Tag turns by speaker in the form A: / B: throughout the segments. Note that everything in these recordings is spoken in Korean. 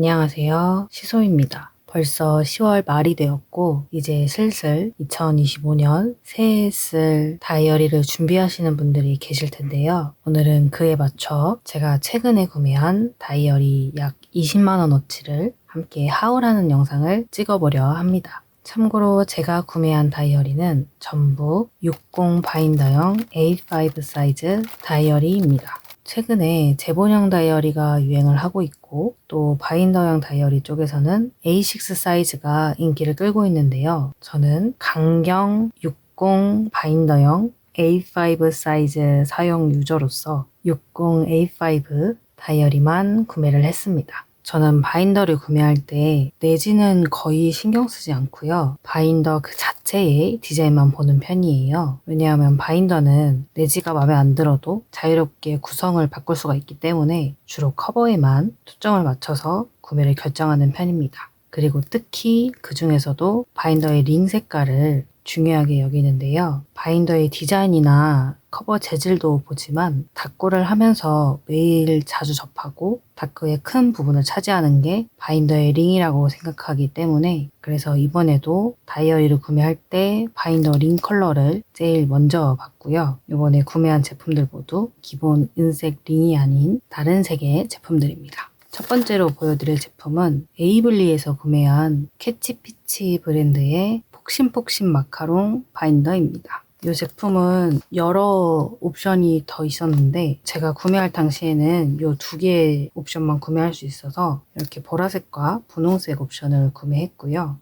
A: 안녕하세요. 시소입니다. 벌써 10월 말이 되었고 이제 슬슬 2025년 새해에 쓸 다이어리를 준비하시는 분들이 계실 텐데요. 오늘은 그에 맞춰 제가 최근에 구매한 다이어리 약 20만 원어치를 함께 하울하는 영상을 찍어보려 합니다. 참고로 제가 구매한 다이어리는 전부 60 바인더형 A5 사이즈 다이어리입니다. 최근에 제본형 다이어리가 유행을 하고 있고 또 바인더형 다이어리 쪽에서는 A6 사이즈가 인기를 끌고 있는데요. 저는 강경 60 바인더형 A5 사이즈 사용 유저로서 60 A5 다이어리만 구매를 했습니다. 저는 바인더를 구매할 때 내지는 거의 신경 쓰지 않고요. 바인더 그 자체의 디자인만 보는 편이에요. 왜냐하면 바인더는 내지가 마음에 안 들어도 자유롭게 구성을 바꿀 수가 있기 때문에 주로 커버에만 초점을 맞춰서 구매를 결정하는 편입니다. 그리고 특히 그 중에서도 바인더의 링 색깔을 중요하게 여기는데요. 바인더의 디자인이나 커버 재질도 보지만 닥구를 하면서 매일 자주 접하고 닥구의 큰 부분을 차지하는 게 바인더의 링이라고 생각하기 때문에 그래서 이번에도 다이어리를 구매할 때 바인더 링 컬러를 제일 먼저 봤고요. 이번에 구매한 제품들 모두 기본 은색 링이 아닌 다른 색의 제품들입니다. 첫 번째로 보여드릴 제품은 에이블리에서 구매한 캐치피치 브랜드의 폭신폭신 마카롱 바인더입니다. 이 제품은 여러 옵션이 더 있었는데 제가 구매할 당시에는 이 두 개의 옵션만 구매할 수 있어서 이렇게 보라색과 분홍색 옵션을 구매했고요.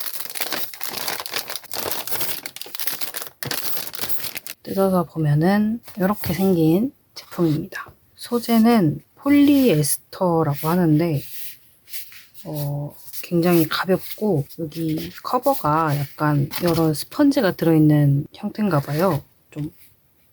A: 뜯어서 보면은 이렇게 생긴 제품입니다. 소재는 폴리에스터라고 하는데 굉장히 가볍고 여기 커버가 약간 이런 스펀지가 들어있는 형태인가 봐요. 좀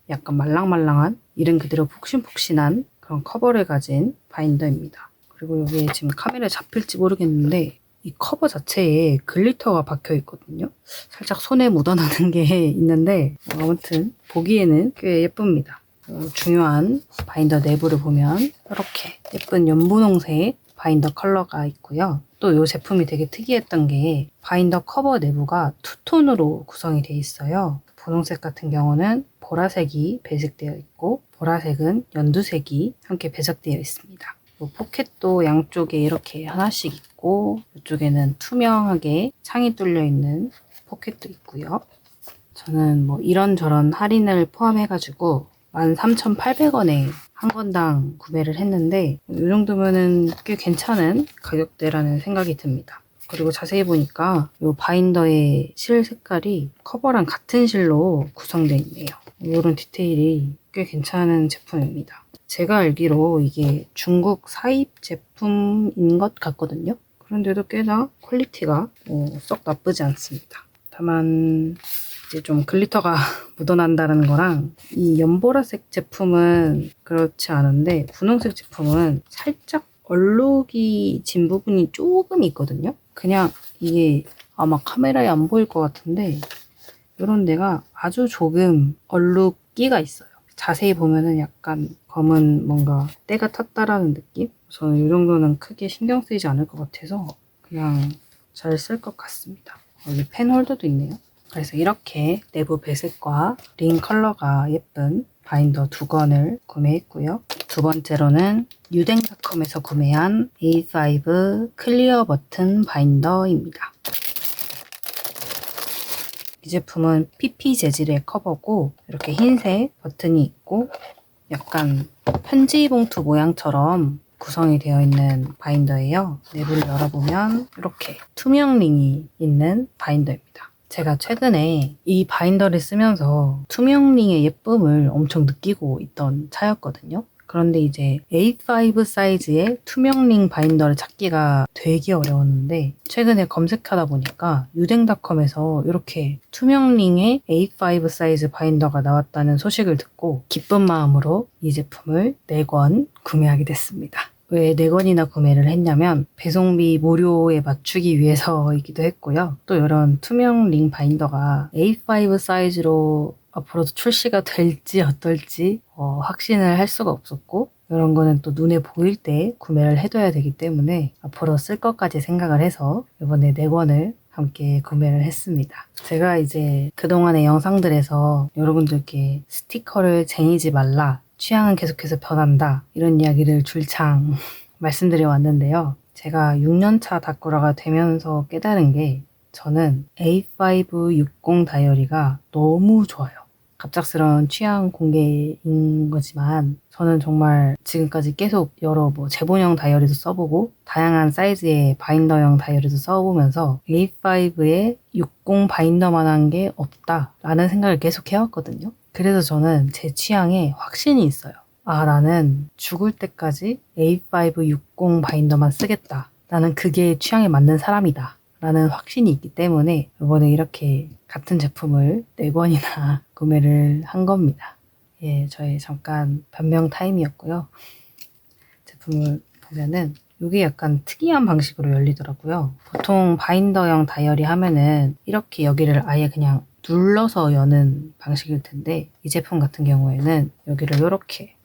A: 약간 말랑말랑한 이름 그대로 폭신폭신한 그런 커버를 가진 바인더입니다. 그리고 여기에 지금 카메라에 잡힐지 모르겠는데 이 커버 자체에 글리터가 박혀 있거든요. 살짝 손에 묻어나는 게 있는데 아무튼 보기에는 꽤 예쁩니다. 중요한 바인더 내부를 보면 이렇게 예쁜 연분홍색 바인더 컬러가 있고요. 또 이 제품이 되게 특이했던 게 바인더 커버 내부가 투톤으로 구성이 되어 있어요. 분홍색 같은 경우는 보라색이 배색되어 있고 보라색은 연두색이 함께 배색되어 있습니다. 포켓도 양쪽에 이렇게 하나씩 있고 이쪽에는 투명하게 창이 뚫려 있는 포켓도 있고요. 저는 뭐 이런저런 할인을 포함해가지고 13,800원에 한 건당 구매를 했는데 이 정도면은 꽤 괜찮은 가격대라는 생각이 듭니다. 그리고 자세히 보니까 이 바인더의 실 색깔이 커버랑 같은 실로 구성되어 있네요. 이런 디테일이 꽤 괜찮은 제품입니다. 제가 알기로 이게 중국 사입 제품인 것 같거든요. 그런데도 꽤나 퀄리티가 썩 나쁘지 않습니다. 다만 이제 좀 글리터가 묻어난다는 거랑 이 연보라색 제품은 그렇지 않은데 분홍색 제품은 살짝 얼룩이 진 부분이 조금 있거든요. 그냥 이게 아마 카메라에 안 보일 것 같은데 이런 데가 아주 조금 얼룩기가 있어요. 자세히 보면은 약간 검은 뭔가 때가 탔다라는 느낌? 저는 이 정도는 크게 신경 쓰이지 않을 것 같아서 그냥 잘 쓸 것 같습니다. 여기 펜 홀더도 있네요. 그래서 이렇게 내부 배색과 링 컬러가 예쁜 바인더 두 건을 구매했고요. 두 번째로는 유댕닷컴에서 구매한 A5 클리어 버튼 바인더입니다. 이 제품은 PP 재질의 커버고 이렇게 흰색 버튼이 있고 약간 편지 봉투 모양처럼 구성이 되어 있는 바인더예요. 내부를 열어보면 이렇게 투명 링이 있는 바인더입니다. 제가 최근에 이 바인더를 쓰면서 투명링의 예쁨을 엄청 느끼고 있던 차였거든요. 그런데 이제 A5 사이즈의 투명링 바인더를 찾기가 되게 어려웠는데 최근에 검색하다 보니까 유댕닷컴에서 이렇게 투명링의 A5 사이즈 바인더가 나왔다는 소식을 듣고 기쁜 마음으로 이 제품을 4권 구매하게 됐습니다. 왜 4권이나 구매를 했냐면 배송비 무료에 맞추기 위해서이기도 했고요. 또 이런 투명 링 바인더가 A5 사이즈로 앞으로도 출시가 될지 어떨지 확신을 할 수가 없었고 이런 거는 또 눈에 보일 때 구매를 해둬야 되기 때문에 앞으로 쓸 것까지 생각을 해서 이번에 4권을 함께 구매를 했습니다. 제가 이제 그동안의 영상들에서 여러분들께 스티커를 쟁이지 말라, 취향은 계속해서 변한다, 이런 이야기를 줄창 말씀드려 왔는데요. 제가 6년차 다꾸라가 되면서 깨달은 게, 저는 A560 다이어리가 너무 좋아요. 갑작스러운 취향 공개인 거지만 저는 정말 지금까지 계속 여러 제본형 다이어리도 써보고 다양한 사이즈의 바인더형 다이어리도 써보면서 A5에 60 바인더만한 게 없다라는 생각을 계속 해왔거든요. 그래서 저는 제 취향에 확신이 있어요. 아, 나는 죽을 때까지 A5 60 바인더만 쓰겠다. 나는 그게 취향에 맞는 사람이다. 라는 확신이 있기 때문에 이번에 이렇게 같은 제품을 4권이나 구매를 한 겁니다. 예, 저의 잠깐 변명 타임이었고요. 제품을 보면은 이게 약간 특이한 방식으로 열리더라고요. 보통 바인더형 다이어리 하면은 이렇게 여기를 아예 그냥 눌러서 여는 방식일 텐데, 이 제품 같은 경우에는 여기를 이렇게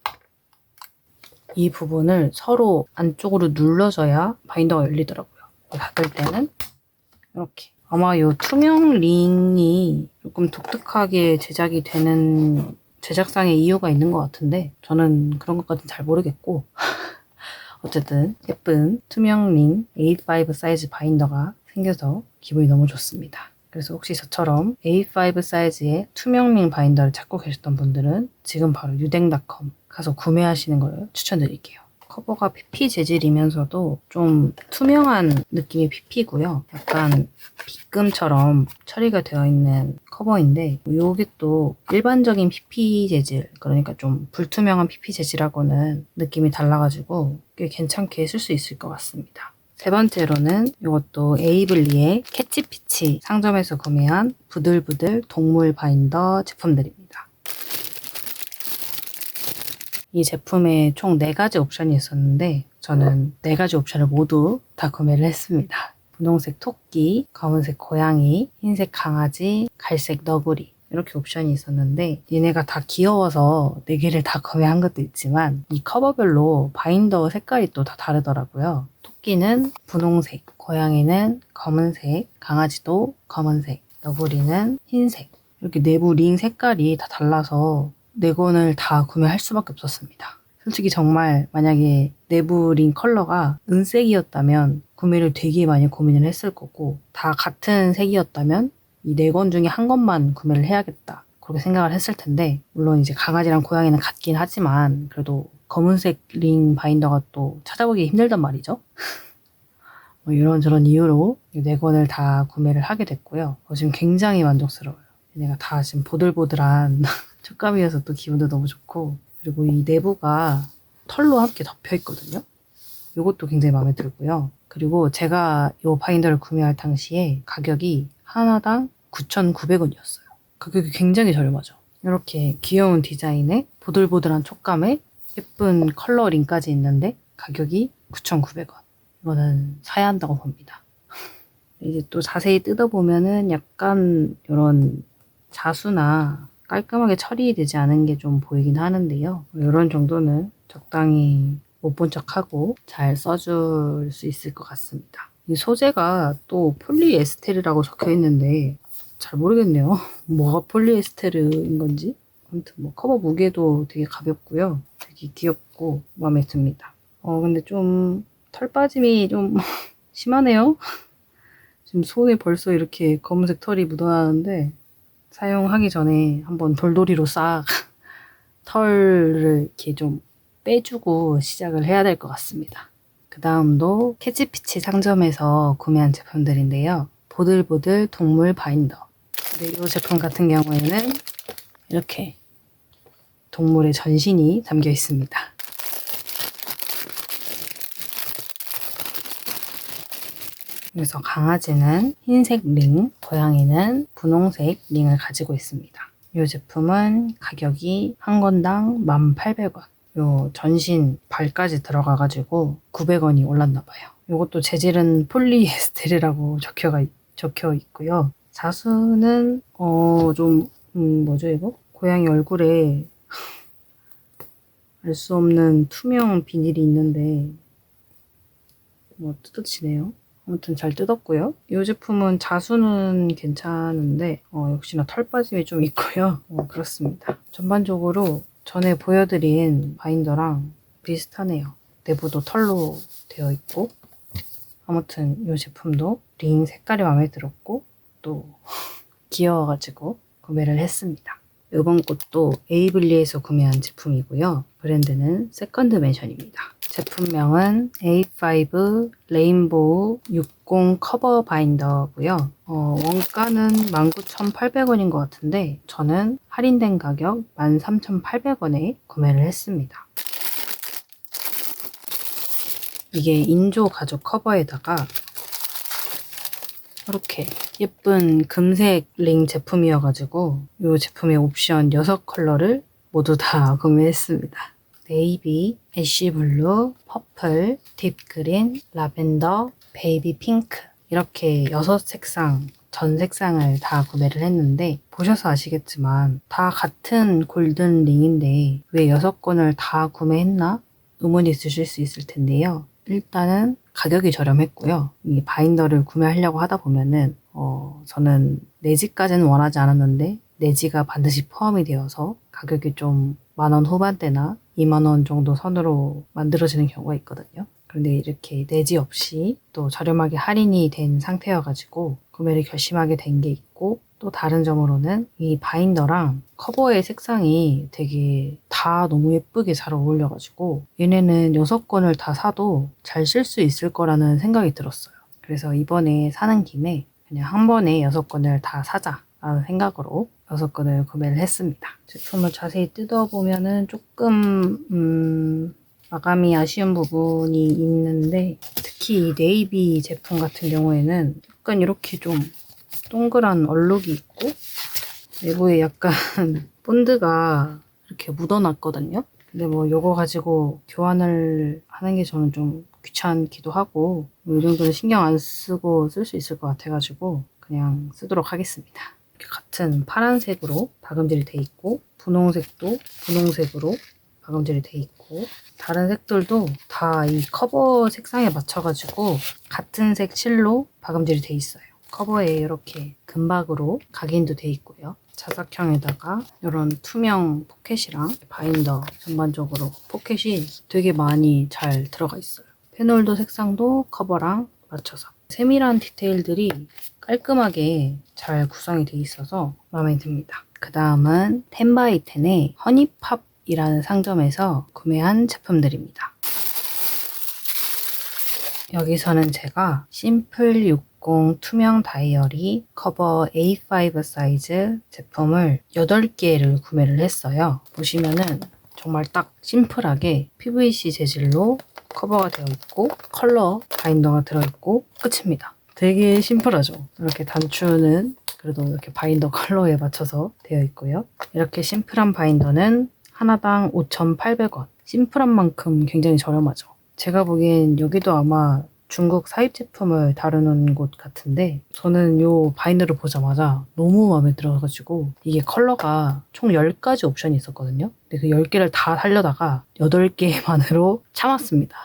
A: 이 부분을 서로 안쪽으로 눌러줘야 바인더가 열리더라고요. 닫을 때는 이렇게. 아마 이 투명 링이 조금 독특하게 제작이 되는 제작상의 이유가 있는 것 같은데, 저는 그런 것까지는 잘 모르겠고 어쨌든 예쁜 투명 링 A5 사이즈 바인더가 생겨서 기분이 너무 좋습니다. 그래서 혹시 저처럼 A5 사이즈의 투명 링 바인더를 찾고 계셨던 분들은 지금 바로 유댕닷컴 가서 구매하시는 걸 추천드릴게요. 커버가 PP 재질이면서도 좀 투명한 느낌의 PP고요. 약간 빗금처럼 처리가 되어 있는 커버인데, 이게 또 일반적인 PP 재질, 그러니까 좀 불투명한 PP 재질하고는 느낌이 달라가지고 꽤 괜찮게 쓸 수 있을 것 같습니다. 세 번째로는 이것도 에이블리의 캐치피치 상점에서 구매한 부들부들 동물 바인더 제품들입니다. 이 제품에 총 4가지 옵션이 있었는데 저는 4가지 옵션을 모두 다 구매를 했습니다. 분홍색 토끼, 검은색 고양이, 흰색 강아지, 갈색 너구리, 이렇게 옵션이 있었는데 얘네가 다 귀여워서 4개를 다 구매한 것도 있지만 이 커버별로 바인더 색깔이 또 다 다르더라고요. 토끼는 분홍색, 고양이는 검은색, 강아지도 검은색, 너구리는 흰색, 이렇게 내부 링 색깔이 다 달라서 4권을 다 구매할 수밖에 없었습니다. 솔직히 정말 만약에 내부 링 컬러가 은색이었다면 구매를 되게 많이 고민을 했을 거고, 다 같은 색이었다면 이 4권 중에 한 권만 구매를 해야겠다, 그렇게 생각을 했을 텐데, 물론 이제 강아지랑 고양이는 같긴 하지만 그래도 검은색 링 바인더가 또 찾아보기 힘들단 말이죠. 이런저런 이유로 4권을 다 구매를 하게 됐고요. 지금 굉장히 만족스러워요. 얘네가 다 지금 보들보들한 촉감이어서 또 기분도 너무 좋고, 그리고 이 내부가 털로 함께 덮여 있거든요. 이것도 굉장히 마음에 들고요. 그리고 제가 이 바인더를 구매할 당시에 가격이 하나당 9,900원이었어요. 가격이 굉장히 저렴하죠. 이렇게 귀여운 디자인에 보들보들한 촉감에 예쁜 컬러링까지 있는데 가격이 9,900원. 이거는 사야 한다고 봅니다. 이제 또 자세히 뜯어보면은 약간 이런 자수나 깔끔하게 처리되지 않은 게 좀 보이긴 하는데요. 이런 정도는 적당히 못 본 척하고 잘 써줄 수 있을 것 같습니다. 이 소재가 또 폴리에스테르라고 적혀 있는데 잘 모르겠네요. 뭐가 폴리에스테르인 건지. 아무튼 커버 무게도 되게 가볍고요. 되게 귀엽고 마음에 듭니다. 근데 좀 털 빠짐이 좀 심하네요. 지금 손에 벌써 이렇게 검은색 털이 묻어나는데 사용하기 전에 한번 돌돌이로 싹 털을 이렇게 좀 빼주고 시작을 해야 될 것 같습니다. 그 다음도 캐치피치 상점에서 구매한 제품들인데요. 보들보들 동물 바인더. 네, 이 제품 같은 경우에는 이렇게 동물의 전신이 담겨 있습니다. 그래서 강아지는 흰색 링, 고양이는 분홍색 링을 가지고 있습니다. 이 제품은 가격이 한 권당 1,800원. 요 전신 발까지 들어가가지고 900원이 올랐나봐요. 이것도 재질은 폴리에스테르라고 적혀 있고요. 자수는 뭐죠 이거? 고양이 얼굴에 알 수 없는 투명 비닐이 있는데 뭐 뜯어지네요. 아무튼 잘 뜯었고요. 이 제품은 자수는 괜찮은데 역시나 털 빠짐이 좀 있고요. 그렇습니다. 전반적으로 전에 보여드린 바인더랑 비슷하네요. 내부도 털로 되어 있고 아무튼 이 제품도 링 색깔이 마음에 들었고 또 귀여워가지고 구매를 했습니다. 이번 것도 에이블리에서 구매한 제품이고요. 브랜드는 세컨드 맨션입니다. 제품명은 A5 레인보우 60 커버 바인더고요. 원가는 19,800원인 것 같은데 저는 할인된 가격 13,800원에 구매를 했습니다. 이게 인조 가죽 커버에다가 이렇게 예쁜 금색 링 제품이어가지고 이 제품의 옵션 6컬러를 모두 다 구매했습니다. 네이비, 애쉬블루, 퍼플, 딥그린, 라벤더, 베이비 핑크 이렇게 6색상 전 색상을 다 구매를 했는데 보셔서 아시겠지만 다 같은 골든 링인데 왜 6건을 다 구매했나 의문이 있으실 수 있을 텐데요. 일단은 가격이 저렴했고요. 이 바인더를 구매하려고 하다 보면은 저는 내지까지는 원하지 않았는데 내지가 반드시 포함이 되어서 가격이 좀 10,000원 후반대나 20,000원 정도 선으로 만들어지는 경우가 있거든요. 그런데 이렇게 내지 없이 또 저렴하게 할인이 된 상태여가지고 구매를 결심하게 된 게 있고 또 다른 점으로는 이 바인더랑 커버의 색상이 되게 다 너무 예쁘게 잘 어울려가지고 얘네는 6건을 다 사도 잘 쓸 수 있을 거라는 생각이 들었어요. 그래서 이번에 사는 김에 그냥 한 번에 6건을 다 사자라는 생각으로 6건을 구매를 했습니다. 제품을 자세히 뜯어보면은 조금 마감이 아쉬운 부분이 있는데 특히 이 네이비 제품 같은 경우에는 약간 이렇게 좀 동그란 얼룩이 있고 내부에 약간 본드가 이렇게 묻어났거든요. 근데 뭐 이거 가지고 교환을 하는 게 저는 좀 귀찮기도 하고 이 정도는 신경 안 쓰고 쓸 수 있을 것 같아가지고 그냥 쓰도록 하겠습니다. 이렇게 같은 파란색으로 박음질이 돼 있고 분홍색도 분홍색으로 박음질이 돼 있고 다른 색들도 다 이 커버 색상에 맞춰가지고 같은 색 실로 박음질이 돼 있어요. 커버에 이렇게 금박으로 각인도 돼 있고요. 자석형에다가 이런 투명 포켓이랑 바인더 전반적으로 포켓이 되게 많이 잘 들어가 있어요. 페놀도 색상도 커버랑 맞춰서 세밀한 디테일들이 깔끔하게 잘 구성이 돼 있어서 마음에 듭니다. 그 다음은 10x10의 허니팝이라는 상점에서 구매한 제품들입니다. 여기서는 제가 심플 60 투명 다이어리 커버 A5 사이즈 제품을 8개를 구매를 했어요. 보시면은 정말 딱 심플하게 PVC 재질로 커버가 되어 있고 컬러 바인더가 들어있고 끝입니다. 되게 심플하죠? 이렇게 단추는 그래도 이렇게 바인더 컬러에 맞춰서 되어 있고요. 이렇게 심플한 바인더는 하나당 5,800원. 심플한 만큼 굉장히 저렴하죠. 제가 보기엔 여기도 아마 중국 사입 제품을 다루는 곳 같은데 저는 이 바이너를 보자마자 너무 마음에 들어가지고 이게 컬러가 총 10가지 옵션이 있었거든요. 근데 그 10개를 다 살려다가 8개만으로 참았습니다.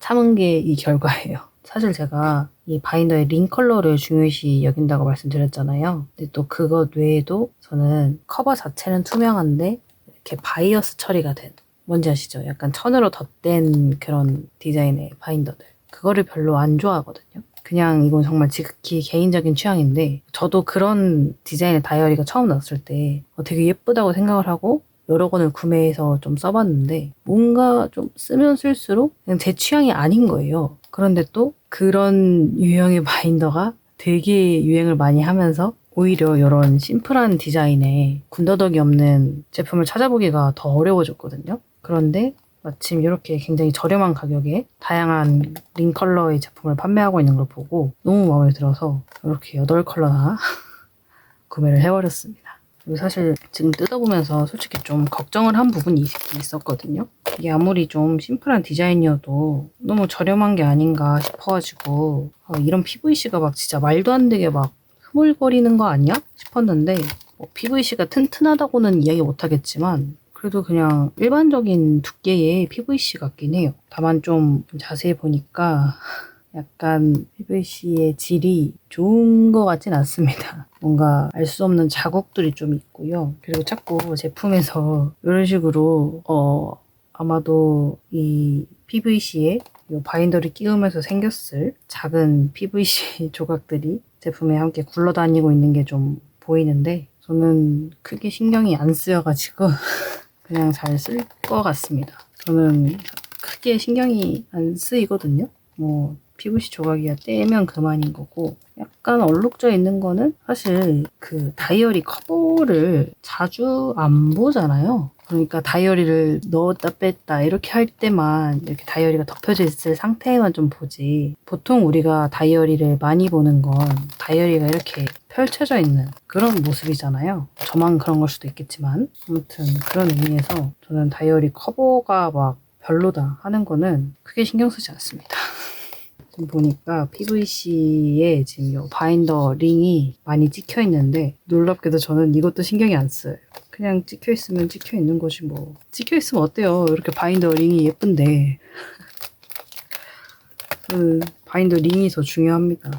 A: 참은 게 이 결과예요. 사실 제가 이 바이너의 링 컬러를 중요시 여긴다고 말씀드렸잖아요. 근데 또 그것 외에도 저는 커버 자체는 투명한데 이렇게 바이어스 처리가 된 뭔지 아시죠? 약간 천으로 덧댄 그런 디자인의 바인더들. 그거를 별로 안 좋아하거든요. 그냥 이건 정말 지극히 개인적인 취향인데 저도 그런 디자인의 다이어리가 처음 나왔을 때 되게 예쁘다고 생각을 하고 여러 권을 구매해서 좀 써봤는데 뭔가 좀 쓰면 쓸수록 그냥 제 취향이 아닌 거예요. 그런데 또 그런 유형의 바인더가 되게 유행을 많이 하면서 오히려 이런 심플한 디자인에 군더더기 없는 제품을 찾아보기가 더 어려워졌거든요. 그런데 마침 이렇게 굉장히 저렴한 가격에 다양한 링 컬러의 제품을 판매하고 있는 걸 보고 너무 마음에 들어서 이렇게 8컬러나 구매를 해버렸습니다. 그리고 사실 지금 뜯어보면서 솔직히 좀 걱정을 한 부분이 있었거든요. 이게 아무리 좀 심플한 디자인이어도 너무 저렴한 게 아닌가 싶어가지고 이런 PVC가 막 진짜 말도 안 되게 막 흐물거리는 거 아니야? 싶었는데 PVC가 튼튼하다고는 이야기 못하겠지만 그래도 그냥 일반적인 두께의 PVC 같긴 해요. 다만 좀 자세히 보니까 약간 PVC의 질이 좋은 것 같진 않습니다. 뭔가 알 수 없는 자국들이 좀 있고요. 그리고 자꾸 제품에서 이런 식으로 아마도 이 PVC에 이 바인더를 끼우면서 생겼을 작은 PVC 조각들이 제품에 함께 굴러다니고 있는 게 좀 보이는데 저는 크게 신경이 안 쓰여가지고 그냥 잘 쓸 것 같습니다. 저는 크게 신경이 안 쓰이거든요. 뭐 PVC 조각이야 떼면 그만인 거고 약간 얼룩져 있는 거는 사실 그 다이어리 커버를 자주 안 보잖아요. 그러니까 다이어리를 넣었다 뺐다 이렇게 할 때만 이렇게 다이어리가 덮여져 있을 상태에만 좀 보지. 보통 우리가 다이어리를 많이 보는 건 다이어리가 이렇게 펼쳐져 있는 그런 모습이잖아요. 저만 그런 걸 수도 있겠지만 아무튼 그런 의미에서 저는 다이어리 커버가 막 별로다 하는 거는 크게 신경 쓰지 않습니다. 지금 보니까 PVC에 지금 요 바인더 링이 많이 찍혀 있는데 놀랍게도 저는 이것도 신경이 안 써요. 그냥 찍혀 있으면 찍혀 있는 거지 뭐. 찍혀 있으면 어때요? 이렇게 바인더 링이 예쁜데. 바인더 링이 더 중요합니다.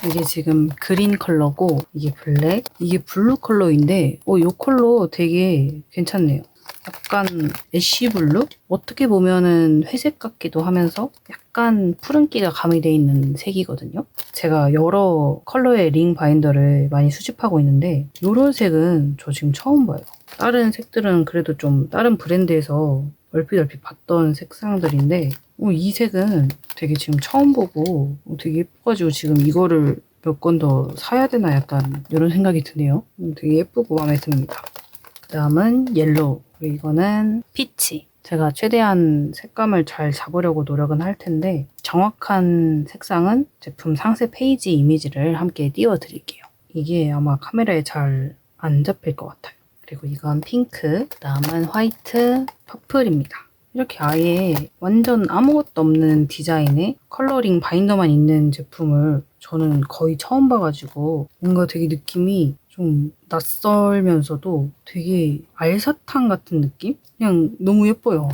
A: 이게 지금 그린 컬러고 이게 블랙, 이게 블루 컬러인데 이 컬러 되게 괜찮네요. 약간 애쉬 블루? 어떻게 보면은 회색 같기도 하면서 약간 푸른기가 가미되어 있는 색이거든요. 제가 여러 컬러의 링 바인더를 많이 수집하고 있는데 이런 색은 저 지금 처음 봐요. 다른 색들은 그래도 좀 다른 브랜드에서 얼핏 봤던 색상들인데 이 색은 되게 지금 처음 보고 되게 예뻐가지고 지금 이거를 몇 건 더 사야 되나 약간 이런 생각이 드네요. 되게 예쁘고 마음에 듭니다. 그 다음은 옐로우. 그리고 이거는 피치. 제가 최대한 색감을 잘 잡으려고 노력은 할 텐데 정확한 색상은 제품 상세 페이지 이미지를 함께 띄워드릴게요. 이게 아마 카메라에 잘 안 잡힐 것 같아요. 그리고 이건 핑크, 그 다음은 화이트, 퍼플입니다. 이렇게 아예 완전 아무것도 없는 디자인의 컬러링 바인더만 있는 제품을 저는 거의 처음 봐가지고 뭔가 되게 느낌이 좀 낯설면서도 되게 알사탕 같은 느낌? 그냥 너무 예뻐요.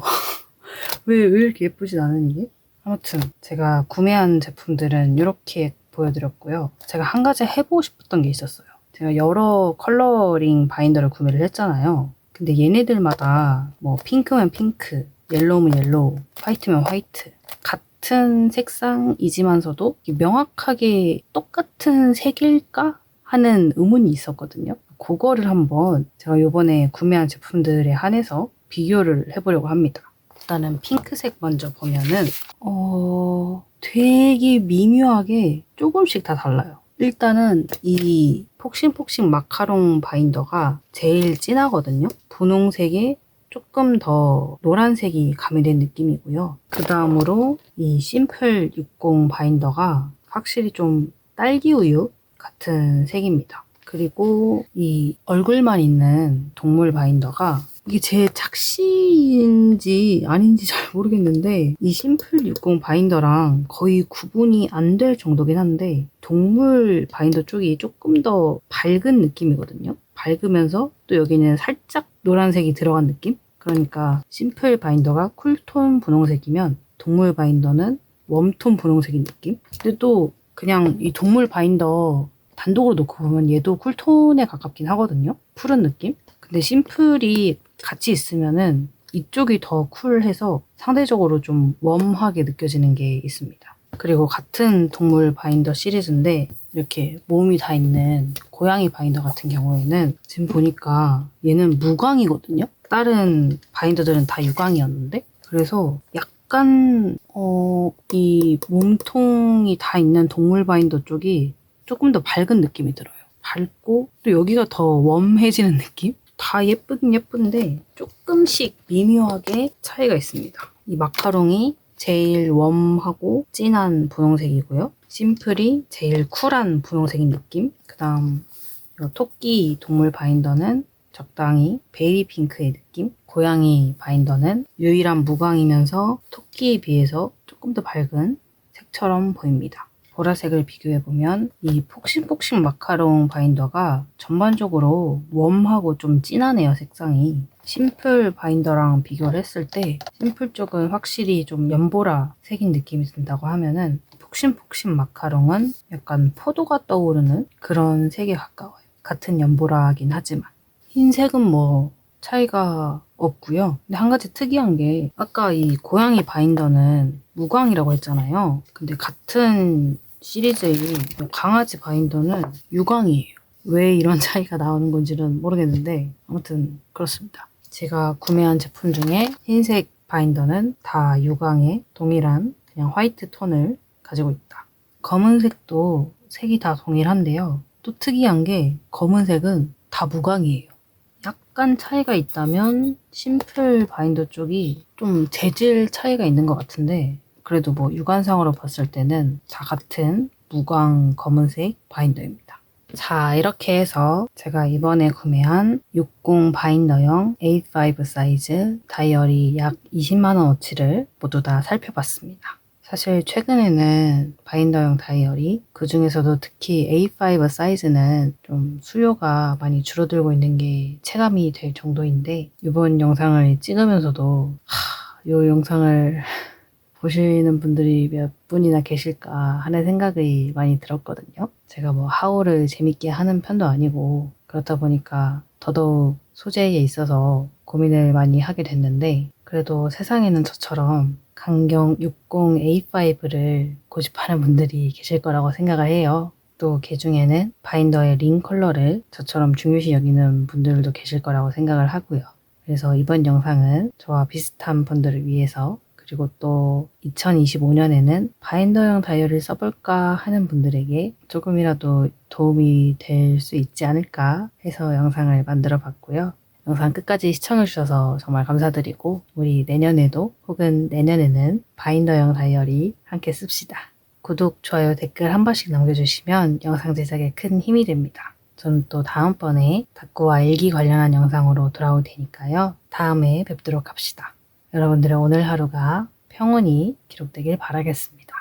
A: 왜 이렇게 예쁘진 않은 이게? 아무튼 제가 구매한 제품들은 이렇게 보여드렸고요. 제가 한 가지 해보고 싶었던 게 있었어요. 제가 여러 컬러링 바인더를 구매를 했잖아요. 근데 얘네들마다 뭐 핑크면 핑크, 옐로우면 옐로우, 화이트면 화이트 같은 색상이지만서도 명확하게 똑같은 색일까? 하는 의문이 있었거든요. 그거를 한번 제가 이번에 구매한 제품들에 한해서 비교를 해보려고 합니다. 일단은 핑크색 먼저 보면은 되게 미묘하게 조금씩 다 달라요. 일단은 이 폭신폭신 마카롱 바인더가 제일 진하거든요. 분홍색에 조금 더 노란색이 가미된 느낌이고요. 그 다음으로 이 심플 60 바인더가 확실히 좀 딸기 우유 같은 색입니다. 그리고 이 얼굴만 있는 동물 바인더가 이게 제 착시인지 아닌지 잘 모르겠는데 이 심플 60 바인더랑 거의 구분이 안 될 정도긴 한데 동물 바인더 쪽이 조금 더 밝은 느낌이거든요. 밝으면서 또 여기는 살짝 노란색이 들어간 느낌? 그러니까 심플 바인더가 쿨톤 분홍색이면 동물 바인더는 웜톤 분홍색인 느낌? 근데 또 그냥 이 동물 바인더 단독으로 놓고 보면 얘도 쿨톤에 가깝긴 하거든요. 푸른 느낌? 근데 심플이 같이 있으면은 이쪽이 더 쿨해서 상대적으로 좀 웜하게 느껴지는 게 있습니다. 그리고 같은 동물 바인더 시리즈인데 이렇게 몸이 다 있는 고양이 바인더 같은 경우에는 지금 보니까 얘는 무광이거든요. 다른 바인더들은 다 유광이었는데 그래서 약간 이 몸통이 다 있는 동물 바인더 쪽이 조금 더 밝은 느낌이 들어요. 밝고 또 여기가 더 웜해지는 느낌? 다 예쁘긴 예쁜데 조금씩 미묘하게 차이가 있습니다. 이 마카롱이 제일 웜하고 진한 분홍색이고요. 심플이 제일 쿨한 분홍색인 느낌. 그 다음 토끼 동물 바인더는 적당히 베이비 핑크의 느낌. 고양이 바인더는 유일한 무광이면서 토끼에 비해서 조금 더 밝은 색처럼 보입니다. 보라색을 비교해보면 이 폭신폭신 마카롱 바인더가 전반적으로 웜하고 좀 진하네요, 색상이. 심플 바인더랑 비교를 했을 때 심플 쪽은 확실히 좀 연보라 색인 느낌이 든다고 하면은 폭신폭신 마카롱은 약간 포도가 떠오르는 그런 색에 가까워요. 같은 연보라긴 하지만. 흰색은 뭐 차이가 없고요. 근데 한 가지 특이한 게 아까 이 고양이 바인더는 무광이라고 했잖아요. 근데 같은 시리즈의 강아지 바인더는 유광이에요. 왜 이런 차이가 나오는 건지는 모르겠는데 아무튼 그렇습니다. 제가 구매한 제품 중에 흰색 바인더는 다 유광의 동일한 그냥 화이트 톤을 가지고 있다. 검은색도 색이 다 동일한데요. 또 특이한 게 검은색은 다 무광이에요. 약간 차이가 있다면 심플 바인더 쪽이 좀 재질 차이가 있는 것 같은데 그래도 뭐 육안상으로 봤을 때는 다 같은 무광 검은색 바인더입니다. 자, 이렇게 해서 제가 이번에 구매한 60 바인더용 A5 사이즈 다이어리 약 20만원어치를 모두 다 살펴봤습니다. 사실 최근에는 바인더용 다이어리, 그 중에서도 특히 A5 사이즈는 좀 수요가 많이 줄어들고 있는 게 체감이 될 정도인데 이번 영상을 찍으면서도 이 영상을 보시는 분들이 몇 분이나 계실까 하는 생각이 많이 들었거든요. 제가 뭐 하울을 재밌게 하는 편도 아니고 그렇다 보니까 더더욱 소재에 있어서 고민을 많이 하게 됐는데 그래도 세상에는 저처럼 강경 60 A5를 고집하는 분들이 계실 거라고 생각을 해요. 또 그 중에는 바인더의 링 컬러를 저처럼 중요시 여기는 분들도 계실 거라고 생각을 하고요. 그래서 이번 영상은 저와 비슷한 분들을 위해서 그리고 또 2025년에는 바인더용 다이어리를 써볼까 하는 분들에게 조금이라도 도움이 될 수 있지 않을까 해서 영상을 만들어 봤고요. 영상 끝까지 시청해주셔서 정말 감사드리고 우리 내년에도 혹은 내년에는 바인더용 다이어리 함께 씁시다. 구독, 좋아요, 댓글 한 번씩 남겨주시면 영상 제작에 큰 힘이 됩니다. 저는 또 다음번에 닭구와 일기 관련한 영상으로 돌아올 테니까요. 다음에 뵙도록 합시다. 여러분들의 오늘 하루가 평온히 기록되길 바라겠습니다.